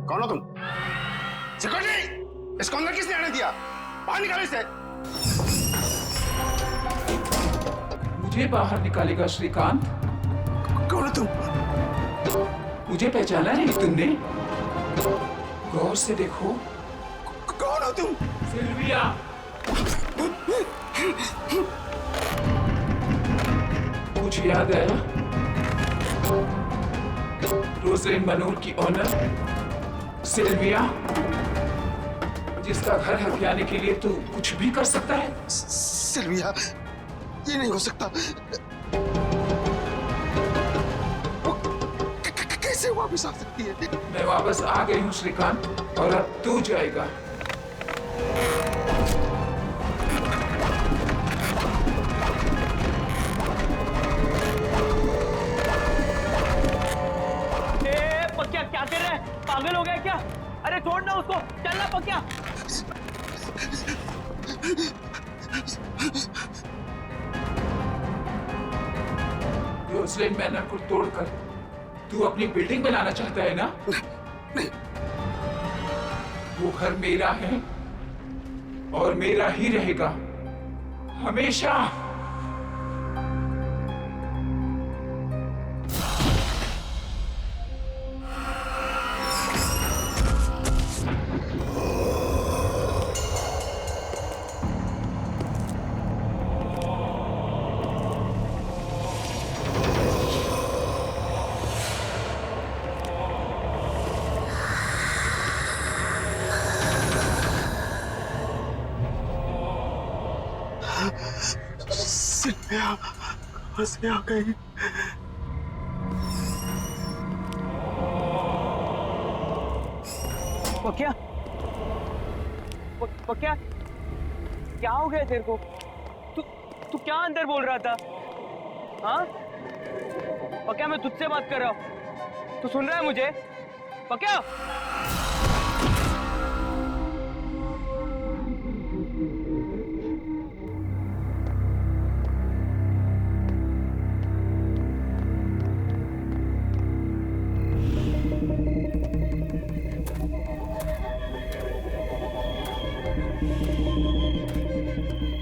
कौन हो तुम? सिक्योरिटी! इसको अंदर किसने आने दिया? बाहर निकालो इसे। मुझे बाहर निकालेगा श्रीकांत? कौन हो तुम? मुझे पहचाना नहीं तुमने? गौर से देखो। कौन हो तुम? सिल्विया। कुछ याद आया? रोजलिन मनोर की ऑनर सिल्विया, जिसका घर हथियाने के लिए तू कुछ भी कर सकता है। सिल्विया, ये नहीं हो सकता। कैसे वापस आ सकती है? मैं वापस आ गई हूँ श्रीकांत, और अब तू जाएगा। पक्या क्या कर रहा है? पागल हो गया क्या? अरे छोड़ ना उसको, चल ना पक्या। रोजलिन मैनर को तोड़कर तू अपनी बिल्डिंग बनाना चाहता है ना? नहीं। वो घर मेरा है और मेरा ही रहेगा हमेशा। सिल्विया कहाँ से आ गई? पक्या, पक्या, क्या हो गया तेरे को? तू तू क्या अंदर बोल रहा था? हाँ पक्या, मैं तुझसे बात कर रहा हूँ, तू सुन रहा है मुझे? पक्या,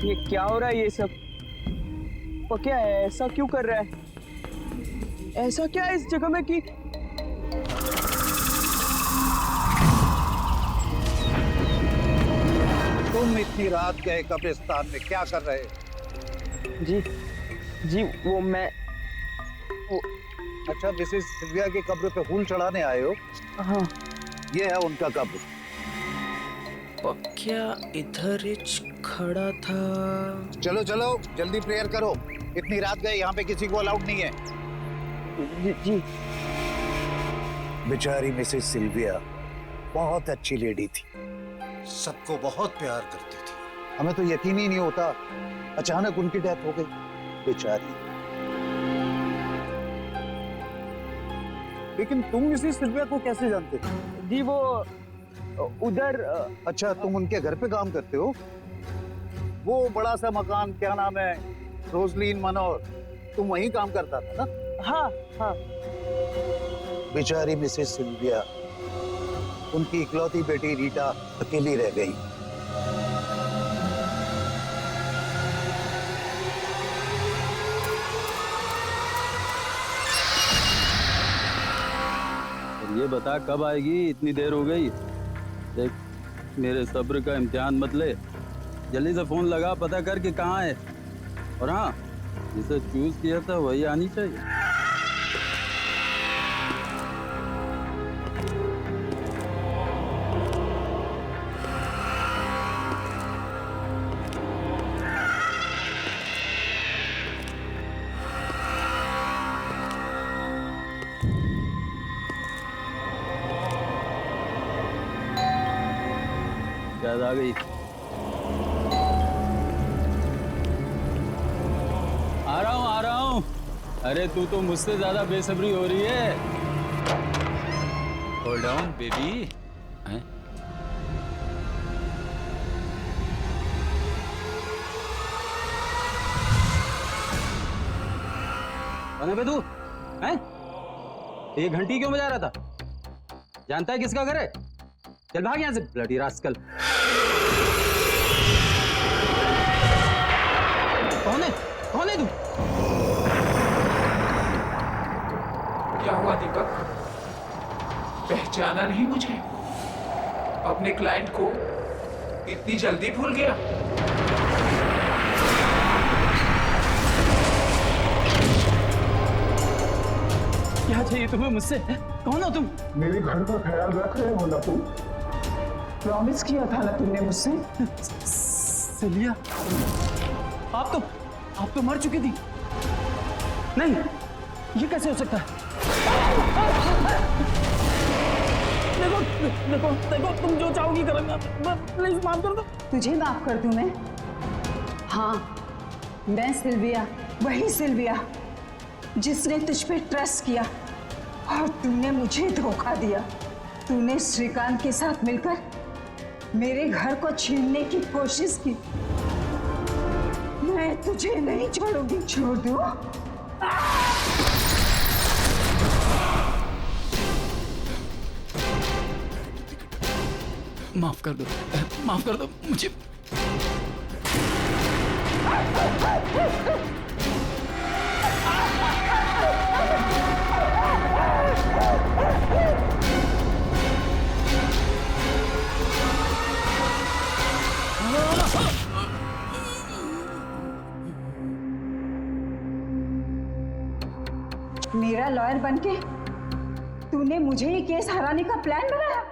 ये क्या हो रहा है ये सब? पक्या ऐसा क्यों कर रहा है? ऐसा क्या है इस जगह में कि तुम इतनी रात गए कब्रिस्तान में क्या कर रहे? जी जी वो मैं वो अच्छा, मिसेस सिल्विया की कब्र पे फूल चढ़ाने आए हो? हाँ। ये है उनका कब्र। पक्या इधर खड़ा था। चलो चलो जल्दी प्रेयर करो, इतनी रात गए, यहाँ पे किसी को अलाउड नहीं है। जी। बेचारी मिसेस सिल्विया बहुत अच्छी लेडी थी, सबको बहुत प्यार करती थी। हमें तो यकीन ही नहीं होता अचानक उनकी डेथ हो गई, बेचारी। लेकिन तुम मिसेस सिल्विया को कैसे जानते थे? जी वो उधर अच्छा, तुम उनके घर पे काम करते हो? वो बड़ा सा मकान, क्या नाम है, रोजलिन मनोर, तुम वहीं काम करता था ना? हाँ हाँ। बेचारी मिसेस सिल्विया, उनकी इकलौती बेटी रीटा अकेली रह गई। ये बता कब आएगी? इतनी देर हो गई। देख, मेरे सब्र का इम्तिहान मत ले, जल्दी से फोन लगा, पता कर कि कहाँ है। और हाँ, जिसे चूज किया था वही आनी चाहिए। शायद आ गई। आ रहा हूँ। अरे तू तो मुझसे ज्यादा बेसब्री हो रही है। Hold on baby. कौन है बे तू? हैं? ये घंटी क्यों बजा रहा था? जानता है किसका घर है? चल भाग यहाँ से ब्लडी रास्कल। कौन है? कौन है तू? क्या हुआ दीपक? पहचाना नहीं मुझे? अपने क्लाइंट को इतनी जल्दी भूल गया? क्या चाहिए तुम्हें मुझसे? कौन हो तुम? मेरे घर का ख्याल रख रहे हो ना तुम? प्रॉमिस किया था ना तुमने मुझसे? सिलिया, आप तो मर चुकी थी। नहीं, ये कैसे हो सकता है? देखो देखो देखो, तुम जो चाहोगी करूंगा। प्लीज माफ कर दो। तुझे माफ कर दूं मैं? हाँ, मैं सिल्विया, वही सिल्विया जिसने तुझ पे ट्रस्ट किया और तूने मुझे धोखा दिया। तूने श्रीकांत के साथ मिलकर मेरे घर को छीनने की कोशिश की। मैं तुझे नहीं छोड़ूंगी। छोड़ दूं? माफ कर दो, माफ कर दो मुझे। मेरा लॉयर बनके तूने मुझे ये केस हराने का प्लान बनाया।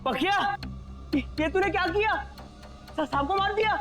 पखिया, ये तूने क्या किया? साहब को मार दिया?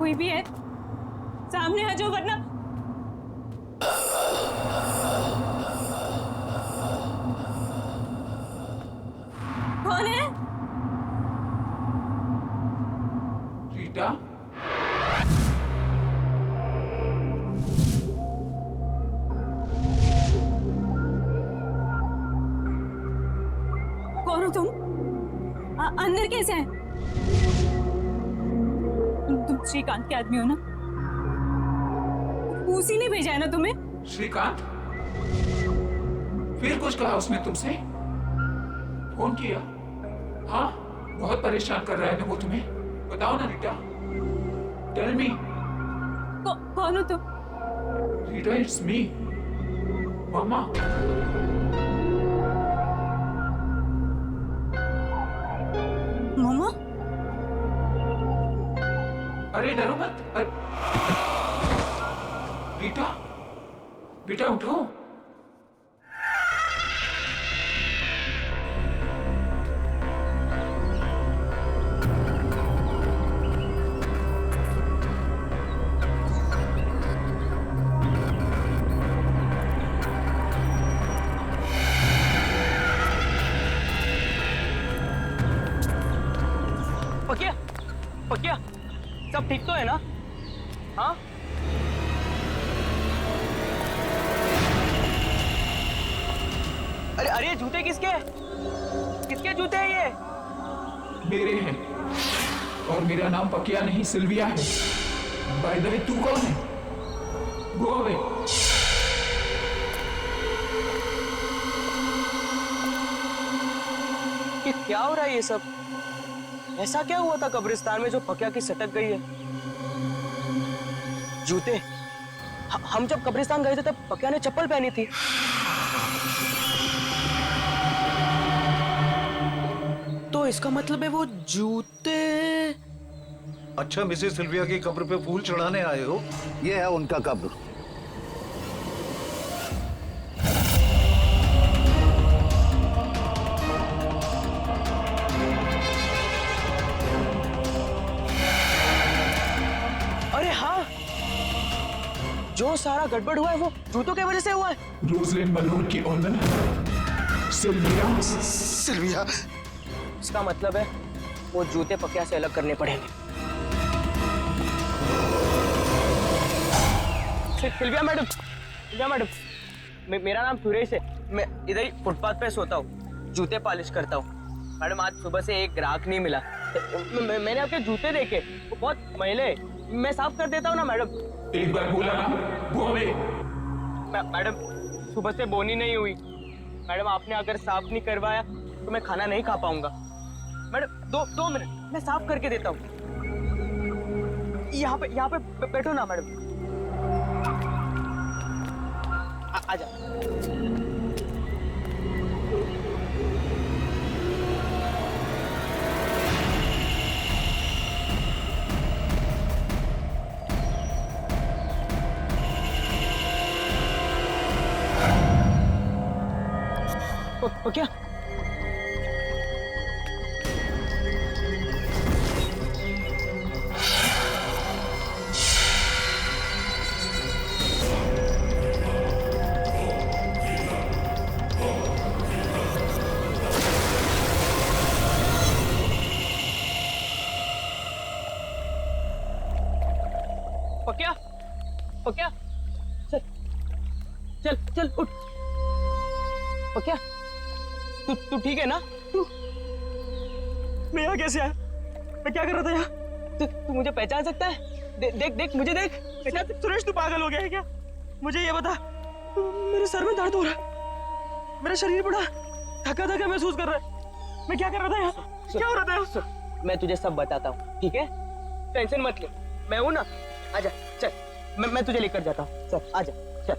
कोई भी है सामने आ जाओ, वरना कौन है? रीटा, कौन हो तुम? अंदर कैसे हैं? तुम श्रीकांत के आदमी हो ना? उसी ने भेजा है ना तुम्हें? श्रीकांत? फिर कुछ कहा उसने तुमसे? फोन किया? हाँ, बहुत परेशान कर रहा है ना वो तुम्हें? बताओ ना रीटा, टेल मी। कौन हो तुम? रीटा, इट्स मी, मामा। मामा? अरे डरो मत। रीटा, बेटा उठो। पकिया, पकिया, सब ठीक तो है ना? हाँ? अरे अरे, जूते किसके हैं? किसके जूते हैं ये? मेरे हैं, और मेरा नाम पकिया नहीं सिल्विया है। बाय द वे, तू कौन है? Go away. ये क्या हो रहा है ये सब? ऐसा क्या हुआ था कब्रिस्तान में जो पकिया की सटक गई है? जूते, हम जब कब्रिस्तान गए थे तब पकिया ने चप्पल पहनी थी। तो इसका मतलब है वो जूते। अच्छा, मिसेस सिल्विया की कब्र पे फूल चढ़ाने आए हो? ये है उनका कब्र। अरे हाँ, जो सारा गड़बड़ हुआ है वो जूतों की वजह से हुआ है। रोजलिन मनोर की ऑनर सिल्विया। सिल्विया, इसका मतलब है वो जूते पकिया से अलग करने पड़ेंगे। सिल्विया मैडम, सिल्विया मैडम, मेरा नाम सुरेश है। मैं इधर ही फुटपाथ पे सोता हूँ, जूते पॉलिश करता हूँ। मैडम, आज सुबह से एक ग्राहक नहीं मिला। मैंने आपके जूते देखे, वो बहुत मैले। मैं साफ कर देता हूँ ना मैडम। एक बार बोला ना, गो अवे। मैडम, सुबह से बोनी नहीं हुई। मैडम, आपने अगर साफ नहीं करवाया तो मैं खाना नहीं खा पाऊंगा। मैडम, दो मिनट, मैं साफ करके देता हूँ। यहाँ पे बैठो ना मैडम। आजा। क्या? पकिया, पकिया, चल चल चल उठ। पकिया, तू ठीक है ना? मैं यहाँ कैसे आया? मैं क्या कर रहा था यहाँ? तू मुझे पहचान सकता है? देख मुझे देख। सुरेश, तू पागल हो गया है क्या? मुझे ये बता, मेरे सर में दर्द हो रहा है, मेरा शरीर बड़ा थका थका महसूस कर रहा है। मैं क्या कर रहा था यहाँ? क्या हो रहा था यहाँ? मैं तुझे सब बताता हूँ, ठीक है? टेंशन मत ले, मैं हूँ ना। आजा, चल, मैं तुझे लेकर जाता हूँ। चल आजा, चल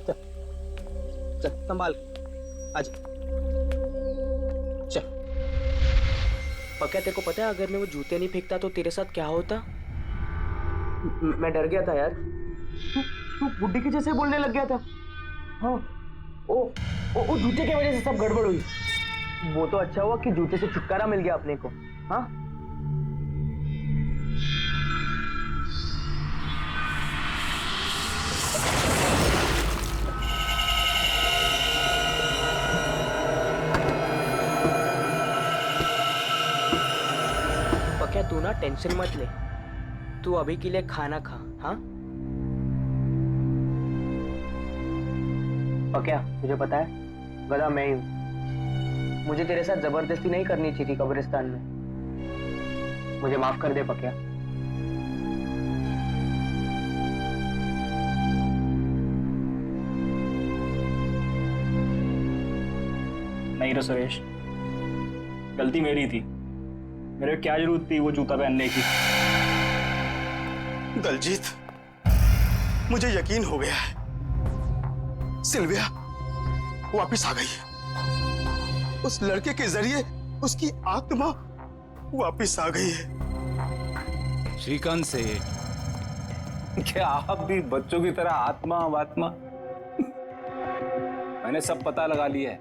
चल चल, संभाल, आजा, चल। पक्का तेरे को पता है, अगर मैं वो जूते नहीं फेंकता तो तेरे साथ क्या होता? मैं डर गया था यार। तू बुड्ढी के जैसे बोलने लग गया था। हाँ, ओ जूते की वजह से सब गड़बड़ हुई। वो तो अच्छा हुआ कि जूते से छुटकारा मिल गया अपने को। हाँ, टेंशन मत ले, तू अभी के लिए खाना खा। हाँ पक्या, तुझे पता है गधा मैं ही हूँ। मुझे तेरे साथ जबरदस्ती नहीं करनी चाहिए थी कब्रिस्तान में। मुझे माफ कर दे पक्या। नहीं रे सुरेश, गलती मेरी थी। मेरे क्या जरूरत थी वो जूता पहनने की। दलजीत, मुझे यकीन हो गया है, सिल्विया वापिस आ गई है। उस लड़के के जरिए उसकी आत्मा वापिस आ गई है। श्रीकांत से क्या आप भी बच्चों की तरह आत्मा वात्मा? मैंने सब पता लगा लिया है।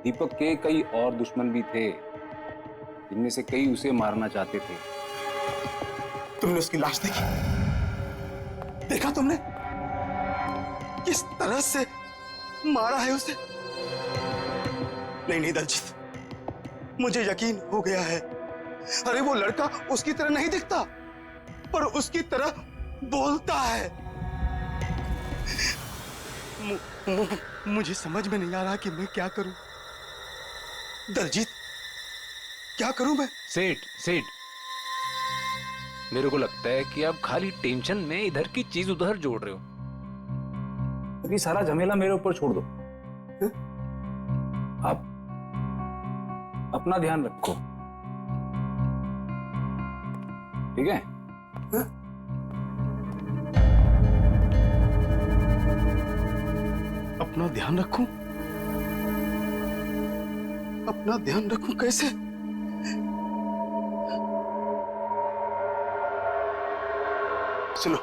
दीपक के कई और दुश्मन भी थे, जिनमें से कई उसे मारना चाहते थे। तुमने उसकी लाश देखी? देखा तुमने किस तरह से मारा है उसे? नहीं नहीं दलजीत, मुझे यकीन हो गया है। अरे वो लड़का उसकी तरह नहीं दिखता, पर उसकी तरह बोलता है। मुझे समझ में नहीं आ रहा कि मैं क्या करूं। दलजीत, क्या करूं मैं? सेठ, मेरे को लगता है कि आप खाली टेंशन में इधर की चीज उधर जोड़ रहे हो। अभी सारा झमेला मेरे ऊपर छोड़ दो। आप अपना ध्यान रखो, ठीक है? अपना ध्यान रखूं? अपना ध्यान रखूं कैसे? सुनो,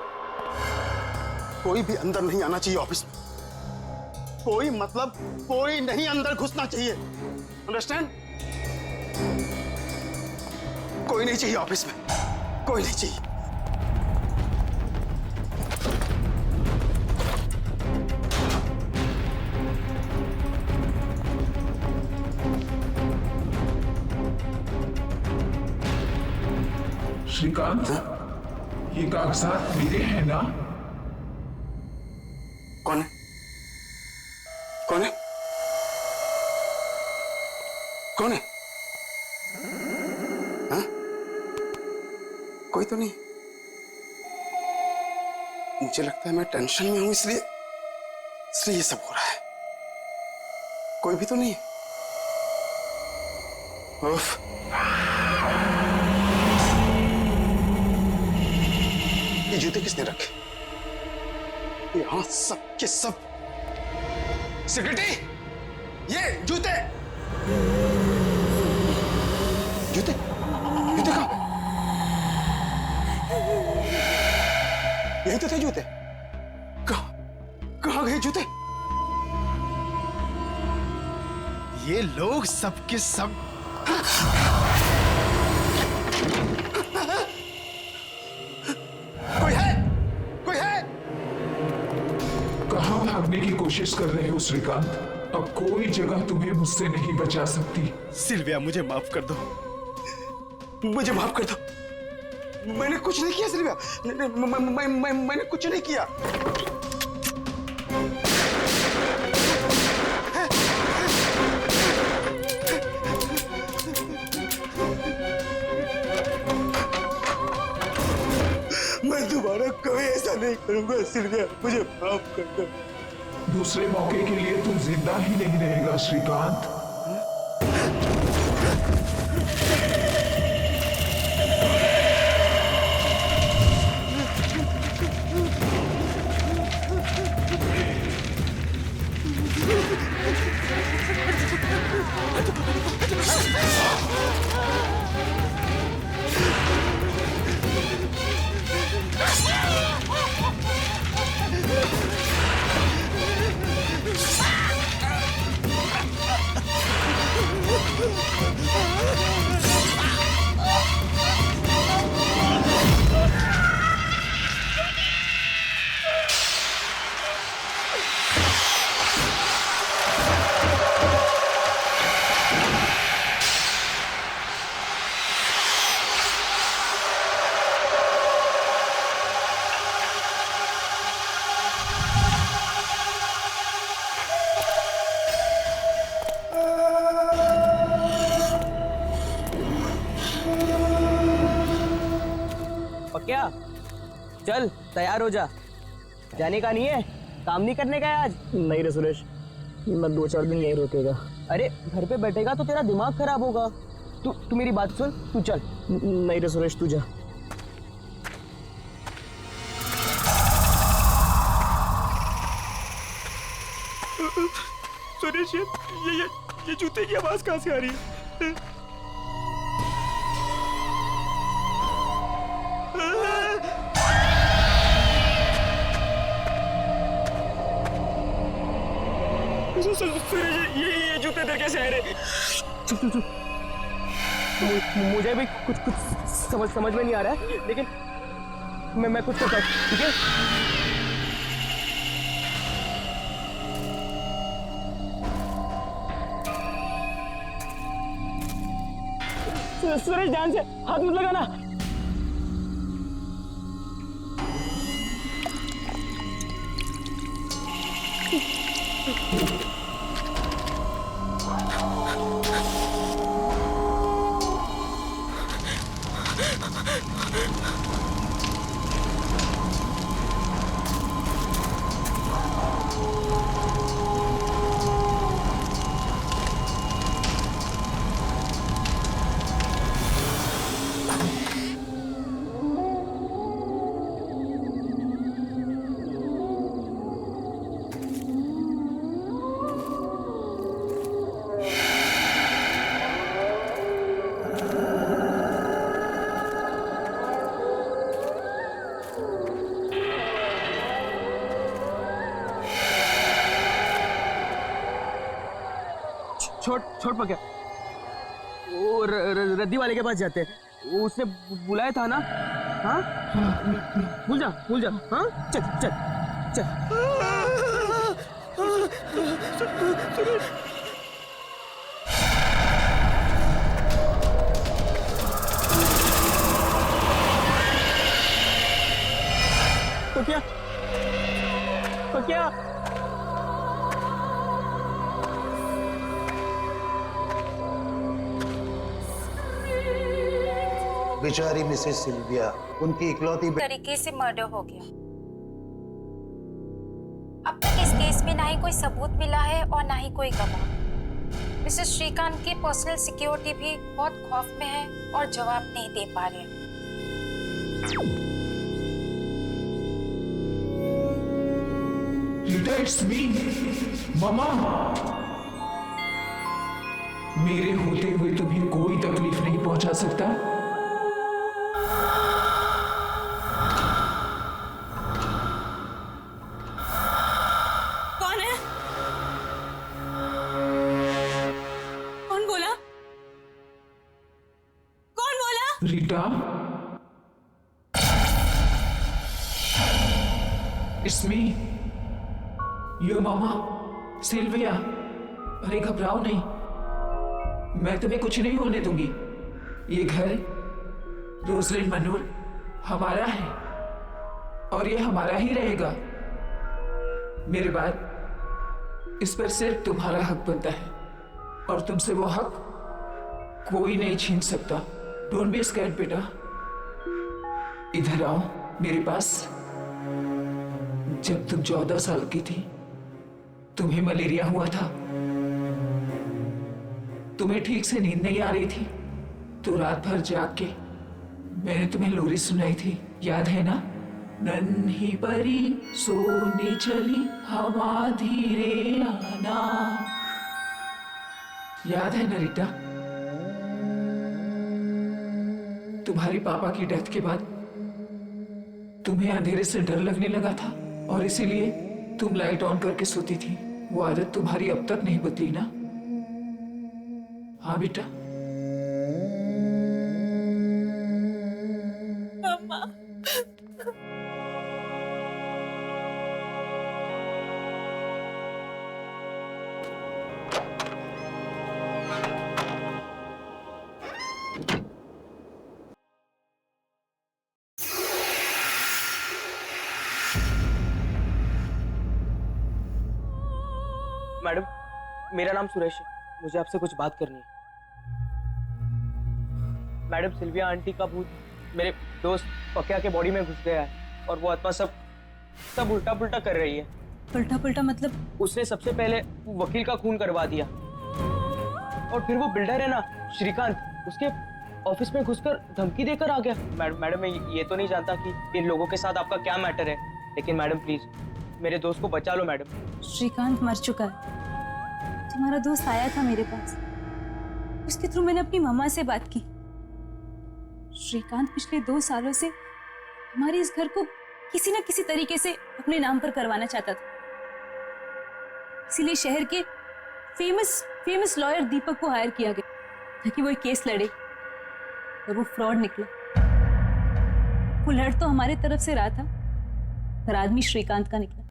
कोई भी अंदर नहीं आना चाहिए ऑफिस में। कोई मतलब कोई नहीं अंदर घुसना चाहिए। अंडरस्टैंड? कोई नहीं चाहिए ऑफिस में, कोई नहीं चाहिए। श्रीकांत, ये कागजात मेरे हैं ना? कौन है? कौन है? कौन है? हाँ? कोई तो नहीं। मुझे लगता है मैं टेंशन में हूं, इसलिए ये सब हो रहा है। कोई भी तो नहीं। उफ। ये जूते किसने रखे? यहां सब के सब। सेक्रेटरी, ये जूते जूते जूते कहां? यही तो थे जूते। कहां गए जूते? ये लोग सब के सब कोई है? कोई है? कहां भागने की कोशिश कर रहे हो श्रीकांत? अब कोई जगह तुम्हें मुझसे नहीं बचा सकती। सिल्विया, मुझे माफ कर दो। मुझे माफ कर दो। मैंने कुछ नहीं किया सिल्विया। मैंने कुछ नहीं किया। मैं दोबारा कभी ऐसा नहीं करूंगा सिल्विया, मुझे माफ कर दो। दूसरे मौके के लिए तुम जिंदा ही नहीं रहेगा श्रीकांत। पक्या चल तैयार हो जा, जाने का नहीं है, काम नहीं करने का है आज। नहीं रे सुरेश, मैं 2-4 दिन यहीं रुकेगा। अरे घर पे बैठेगा तो तेरा दिमाग खराब होगा। तू मेरी बात सुन, तू चल। नहीं रे सुरेश, तू जा। सुरेश ये जूते की आवाज कहाँ से आ रही है? सुरेश ये जूते इधर कैसे आ रहे? चुप मुझे भी कुछ समझ में नहीं आ रहा है, लेकिन मैं कुछ करता हूँ, ठीक है? सुरेश ध्यान से हाथ मत लगाना। छोड़ पक्या, वो रद्दी वाले के पास जाते हैं, उसने बुलाया था ना। हाँ भूल जा। हाँ चल। पक्या बेचारी मिसेस सिल्विया, उनकी इकलौती तरीके से मर्डर हो गया। अब तक इस केस में ना ही कोई सबूत मिला है और ना ही कोई गवाह। मिसेस श्रीकांत की पर्सनल सिक्योरिटी भी बहुत खौफ में है और जवाब नहीं दे पा रहे। It's me, मामा। मेरे होते हुए तुम्हें कोई तकलीफ नहीं पहुंचा सकता। कौन है? कौन बोला? Rita, it's me, your mama Sylvia. अरे घबराओ नहीं, मैं तुम्हें कुछ नहीं होने दूंगी। ये घर रोजलिन मनोर हमारा है और ये हमारा ही रहेगा। मेरे बाद इस पर सिर्फ तुम्हारा हक बनता है और तुमसे वो हक कोई नहीं छीन सकता। डोंट बी स्कैर्ड बेटा, इधर आओ मेरे पास। जब तुम 14 साल की थी, तुम्हें मलेरिया हुआ था, तुम्हें ठीक से नींद नहीं आ रही थी, तो रात भर जाग के मैंने तुम्हें लोरी सुनाई थी, याद है ना? नन्ही परी सोने चली हवा धीरे आना, याद है ना रीटा? तुम्हारे पापा की डेथ के बाद तुम्हें अंधेरे से डर लगने लगा था और इसीलिए तुम लाइट ऑन करके सोती थी। वो आदत तुम्हारी अब तक नहीं बदली ना? हाँ बेटा। मम्मा। मैडम, मेरा नाम सुरेश है, मुझे आपसे कुछ बात करनी है। मैडम, सिल्विया आंटी का भूत मेरे दोस्त पक्या के बॉडी में घुस गया है और वो आत्मा सब उल्टा पुल्टा कर रही है। उल्टा पुल्टा मतलब? उसने सबसे पहले वकील का खून करवा दिया और फिर वो बिल्डर है ना श्रीकांत, उसके ऑफिस में घुसकर धमकी देकर आ गया। मैडम मैं ये तो नहीं जानता कि इन लोगों के साथ आपका क्या मैटर है, लेकिन मैडम प्लीज मेरे दोस्त को बचा लो मैडम। श्रीकांत मर चुका है। तुम्हारा दोस्त आया था मेरे पास, उसके थ्रू मैंने अपनी मम्मा से बात की। श्रीकांत पिछले 2 सालों से हमारे इस घर को किसी न किसी तरीके से अपने नाम पर करवाना चाहता था, इसीलिए शहर के फेमस लॉयर दीपक को हायर किया गया ताकि वो एक केस लड़े, और वो फ्रॉड निकला। वो लड़ तो हमारे तरफ से रहा था, पर आदमी श्रीकांत का निकला।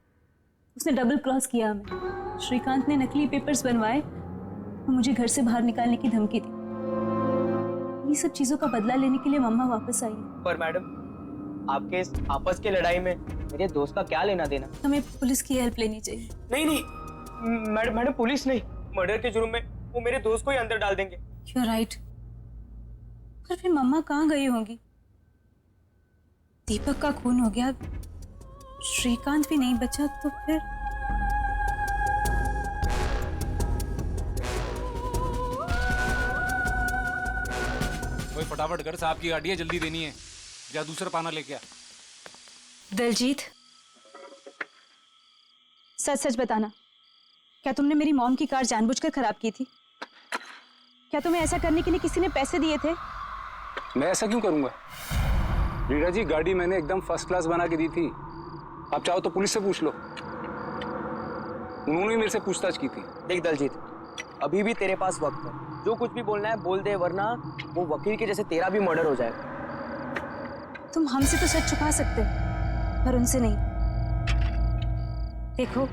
उसने डबल क्रॉस किया हमें। श्रीकांत ने नकली पेपर्स बनवाए और मुझे घर से बाहर निकालने की धमकी दी। ये सब चीजों का बदला लेने के लिए मम्मा वापस आई। पर मैडम आपके इस आपस की लड़ाई में मेरे दोस्त का क्या लेना देना? हमें पुलिस की हेल्प लेनी चाहिए। नहीं मैडम पुलिस नहीं, मर्डर के जुर्म में वो मेरे दोस्त को ही अंदर डाल देंगे। You're right। पर फिर मम्मा कहाँ गई होंगी? दीपक का खून हो गया, श्रीकांत भी नहीं बचा, तो फिर वही फटाफट कर, साहब की गाड़ी है, जल्दी देनी है। जा दूसरा पाना लेके आ। दलजीत, सच सच बताना, क्या तुमने मेरी मॉम की कार जानबूझकर खराब की थी? क्या तुम्हें ऐसा करने के लिए किसी ने पैसे दिए थे? मैं ऐसा क्यों करूंगा? रीटा जी, गाड़ी मैंने एकदम फर्स्ट क्लास बना के दी थी। आप चाहो तो पुलिस से पूछ लो, उन्होंने मेरे से पूछताछ की थी। देख दलजीत, अभी भी तेरे पास वक्त है, जो कुछ भी बोलना है बोल दे, वरना वो वकील के जैसे तेरा भी मर्डर हो जाएगा। तुम हमसे तो सच छुपा सकते हो, पर उनसे नहीं। देखो,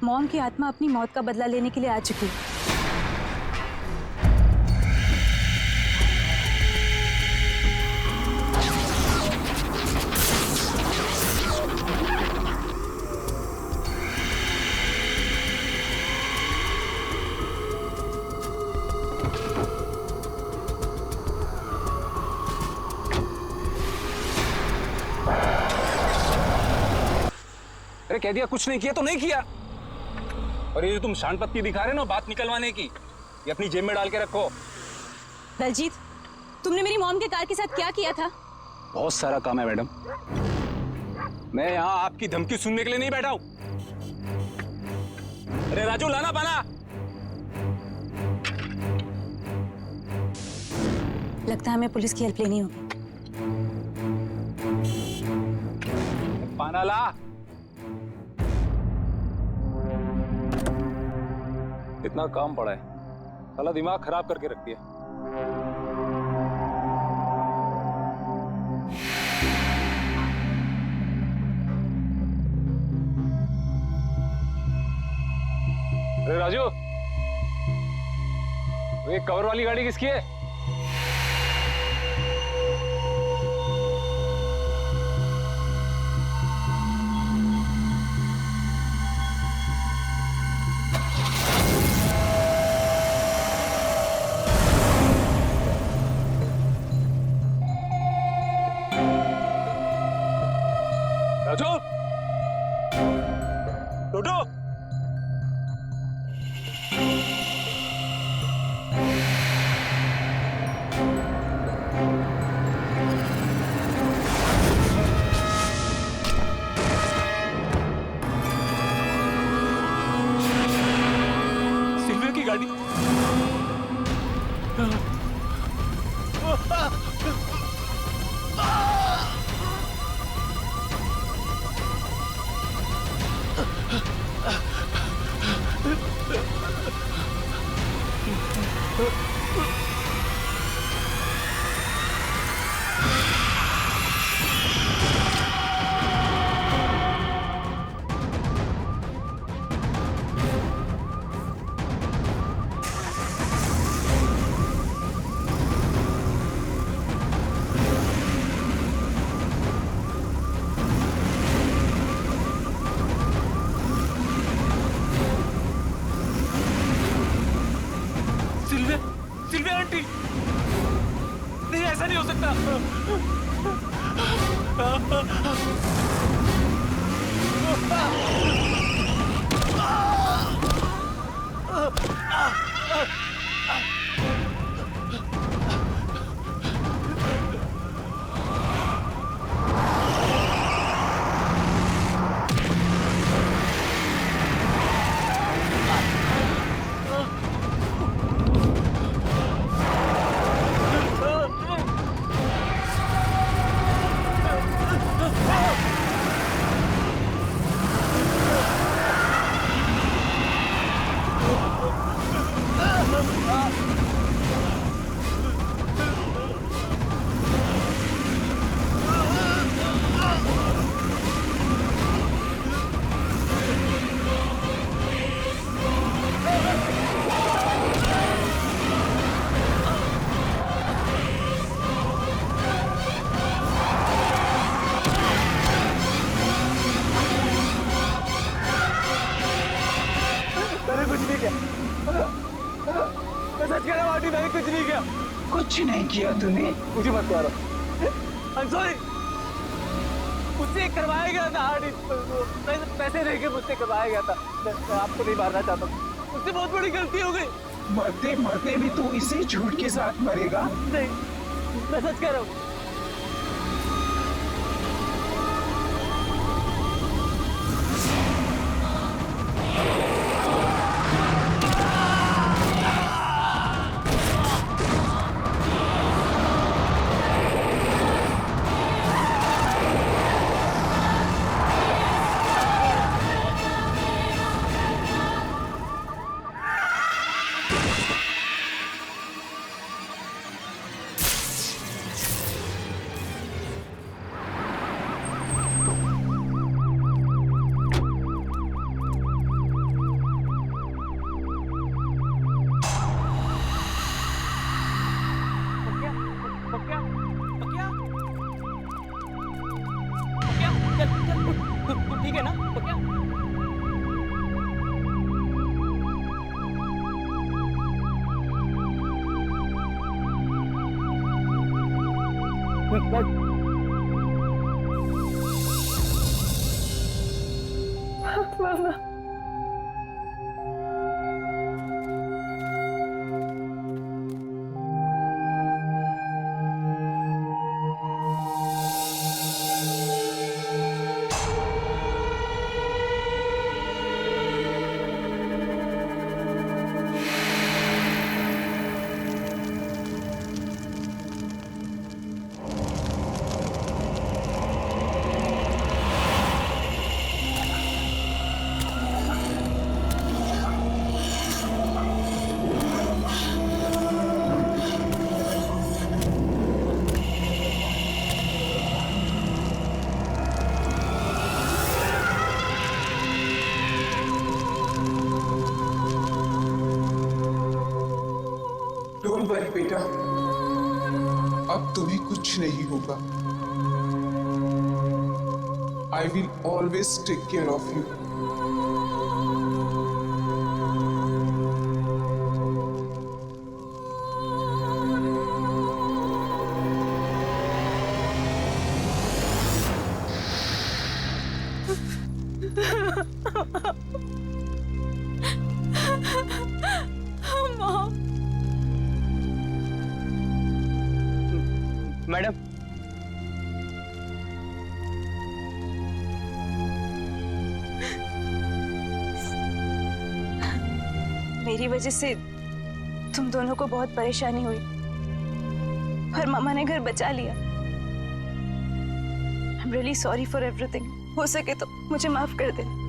मॉम की आत्मा अपनी मौत का बदला लेने के लिए आ चुकी है। अरे कह दिया कुछ नहीं किया तो नहीं किया। और ये जो तुम शान पत्ती दिखा रहे हो ना बात निकलवाने की, ये अपनी जेब में डाल के रखो। दलजीत, तुमने मेरी मॉम के कार के साथ क्या किया था? बहुत सारा काम है मैडम, मैं यहाँ आपकी धमकी सुनने के लिए नहीं बैठा हूं। अरे राजू, लाना पाना। लगता है हमें पुलिस की हेल्प लेनी होगी। पाना ला। इतना काम पड़ा है, साला दिमाग खराब करके रख दिया। अरे राजू, ये कवर वाली गाड़ी किसकी है? राजू, टोटो, सिल्विया की गाड़ी। सिल्विया आंटी, नहीं ऐसा नहीं हो सकता। कुछ नहीं किया तूने। मुझे मत मारो। I'm sorry। मुझसे करवाया गया था पैसे देके मुझसे करवाया गया था। मैं आपको नहीं मारना चाहता। मुझसे बहुत बड़ी गलती हो गई। मरते मरते भी तू इसी झूठ के साथ मरेगा। नहीं, मैं सच कह रहा हूँ। ठीक है ना? तो क्या? मामा डोंट वरी बेटा, अब तुम्हें कुछ नहीं होगा। I will always take care of you. Madam, मेरी वजह से तुम दोनों को बहुत परेशानी हुई, पर मामा ने घर बचा लिया। I am really sorry for everything. हो सके तो मुझे माफ कर देना।